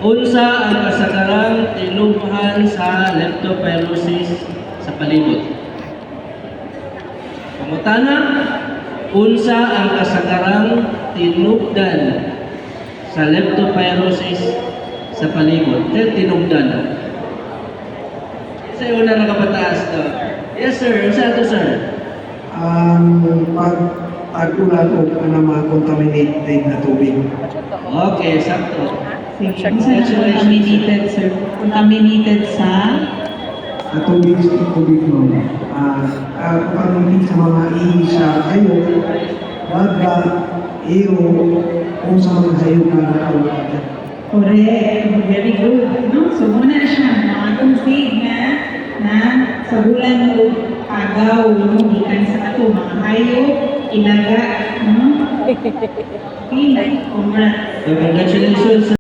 Unsa ang kasagarang tinubhan sa leptospirosis sa palibot? Pangutana, unsa ang kasagarang tinubdan sa leptospirosis sa palibot? Tinubdan. Sa iyo na nakapataas to. Yes sir, unsa to sir? Pag-ulan o na mga contaminated na tubig. Okay, sakto. Contaminated, sir. Contaminated sa Tubig mo. Pag-ulit sa mga ihi sa hayop, baga, iyo, kung sa mga hayop na nakawala. correct. Very good. No? So, muna siya. Mga tubig na sa bulan mo, agaw, no? Gikan sa ato, mga hayop, ilaga, no? Okay, congrats. Congratulations.